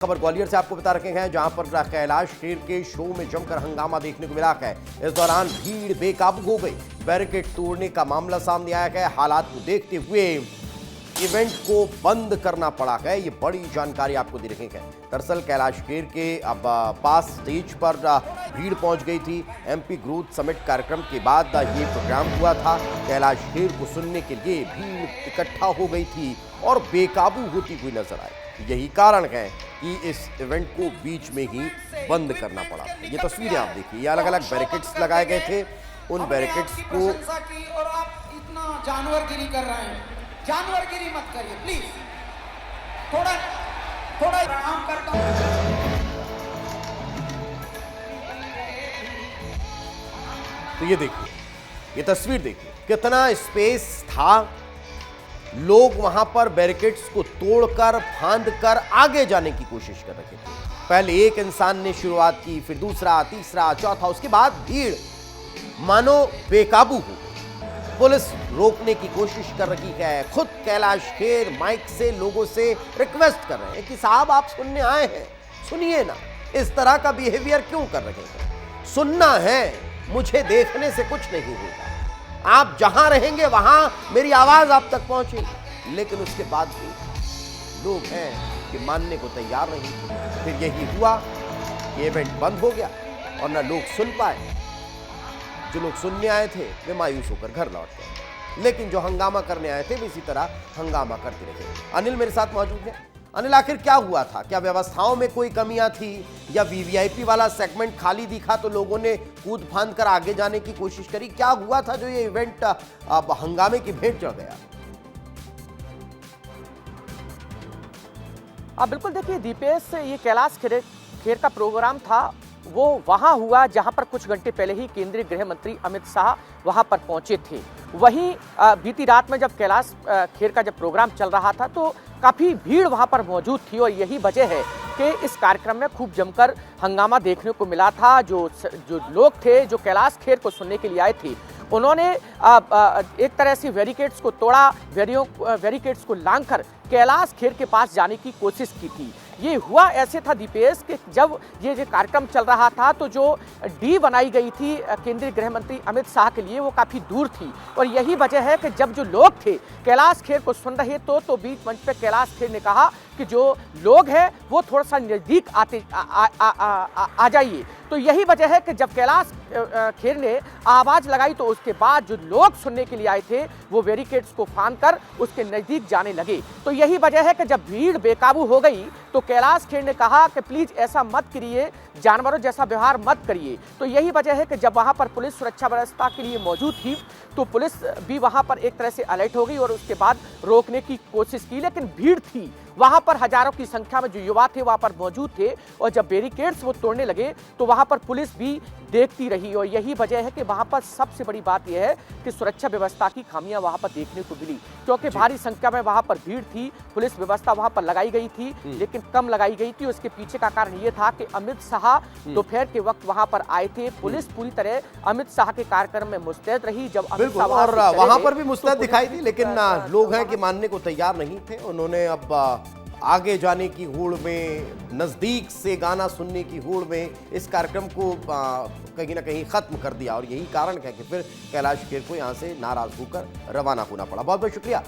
खबर ग्वालियर से आपको बता रखे हैं, जहां पर कैलाश खेर के शो में जमकर हंगामा देखने को मिला है। इस दौरान भीड़ बेकाबू हो गई, बैरिकेड तोड़ने का मामला सामने आया है। हालात को देखते हुए इवेंट को बंद करना पड़ा है। ये बड़ी जानकारी आपको दे रहे हैं। दरअसल कैलाश खेर के अब पास स्टेज पर भीड़ पहुंच गई थी। एमपी ग्रोथ समिट कार्यक्रम के बाद ये प्रोग्राम हुआ था। कैलाश खेर को सुनने के लिए भीड़ इकट्ठा हो गई थी और बेकाबू होती हुई नजर आई। यही कारण है कि इस इवेंट को बीच में ही बंद करना पड़ा। ये तस्वीरें आप देखिए, ये अलग अलग बैरिकेड्स लगाए गए थे। उन बैरिकेड्स को और आप इतना जानवरगिरी कर रहे हैं, जानवरगिरी मत करिए प्लीज। थोड़ा आराम करता हूं। तो ये देखिए, ये तस्वीर देखिए, कितना स्पेस था। लोग वहां पर बैरिकेड्स को तोड़कर फांदकर आगे जाने की कोशिश कर रहे थे। पहले एक इंसान ने शुरुआत की, फिर दूसरा, तीसरा, चौथा, उसके बाद भीड़ मानो बेकाबू हो गई। पुलिस रोकने की कोशिश कर रही है। खुद कैलाश खेर माइक से लोगों से रिक्वेस्ट कर रहे हैं कि साहब आप सुनने आए हैं, सुनिए ना, इस तरह का बिहेवियर क्यों कर रहे हैं? सुनना है, मुझे देखने से कुछ नहीं होगा। आप जहां रहेंगे वहां मेरी आवाज आप तक पहुंचेगी। लेकिन उसके बाद भी लोग हैं कि मानने को तैयार नहीं थे। फिर यही हुआ कि इवेंट बंद हो गया और ना लोग सुन पाए। जो लोग सुनने आए थे वे मायूस होकर घर लौट गए, लेकिन जो हंगामा करने आए थे वे इसी तरह हंगामा करते रहे। अनिल मेरे साथ मौजूद है। अनिल, आखिर क्या हुआ था? क्या व्यवस्थाओं में कोई कमियां थी या वीवीआईपी वाला सेगमेंट खाली दिखा तो लोगों ने कूद फांद कर आगे जाने की कोशिश करी? क्या हुआ था जो ये इवेंट अब हंगामे की भेंट चढ़ गया? बिल्कुल, देखिए दीपेश, ये कैलाश खेर का प्रोग्राम था, वो वहाँ हुआ जहाँ पर कुछ घंटे पहले ही केंद्रीय गृह मंत्री अमित शाह वहाँ पर पहुँचे थे। वहीं बीती रात में जब कैलाश खेर का जब प्रोग्राम चल रहा था तो काफ़ी भीड़ वहाँ पर मौजूद थी और यही वजह है कि इस कार्यक्रम में खूब जमकर हंगामा देखने को मिला था। जो लोग थे जो कैलाश खेर को सुनने के लिए आए थे, उन्होंने एक तरह से बैरिकेड्स को तोड़ा, बैरिकेड्स को लांघकर कैलाश खेर के पास जाने की कोशिश की थी। ये हुआ ऐसे था दीपेश कि जब ये जो कार्यक्रम चल रहा था तो जो डी बनाई गई थी केंद्रीय गृह मंत्री अमित शाह के लिए वो काफ़ी दूर थी और यही वजह है कि जब जो लोग थे कैलाश खेर को सुन रहे तो बीच मंच पे कैलाश खेर ने कहा कि जो लोग हैं वो थोड़ा सा नज़दीक आ जाइए। तो यही वजह है कि जब कैलाश खेर ने आवाज़ लगाई तो उसके बाद जो लोग सुनने के लिए आए थे वो बैरिकेड्स को फांदकर उसके नज़दीक जाने लगे। तो यही वजह है कि जब भीड़ बेकाबू हो गई तो कैलाश खेर ने कहा कि प्लीज़ ऐसा मत करिए, जानवरों जैसा व्यवहार मत करिए। तो यही वजह है कि जब वहाँ पर पुलिस सुरक्षा व्यवस्था के लिए मौजूद थी तो पुलिस भी वहाँ पर एक तरह से अलर्ट हो गई और उसके बाद रोकने की कोशिश की, लेकिन भीड़ थी वहाँ पर, हजारों की संख्या में जो युवा थे वहाँ पर मौजूद थे और जब बैरिकेड्स वो तोड़ने लगे तो वहाँ पर पुलिस भी देखती रही। और यही वजह है कि वहाँ पर सबसे बड़ी बात यह है कि सुरक्षा व्यवस्था की खामियां वहाँ पर देखने को मिली, क्योंकि भारी संख्या में वहाँ पर भीड़ थी। पुलिस व्यवस्था वहाँ पर लगाई गई थी लेकिन कम लगाई गई थी। उसके पीछे का कारण ये था कि अमित शाह दोपहर के वक्त वहाँ पर आए थे। पुलिस पूरी तरह अमित शाह के कार्यक्रम में मुस्तैद रही। जब अमित शाह और वहाँ पर भी मुस्तैद दिखाई दी, लेकिन लोग हैं कि मानने को तैयार नहीं थे। उन्होंने अब आगे जाने की होड़ में, नज़दीक से गाना सुनने की होड़ में इस कार्यक्रम को कहीं ना कहीं ख़त्म कर दिया और यही कारण है कि फिर कैलाश खेर को यहाँ से नाराज़ होकर रवाना होना पड़ा। बहुत बहुत शुक्रिया।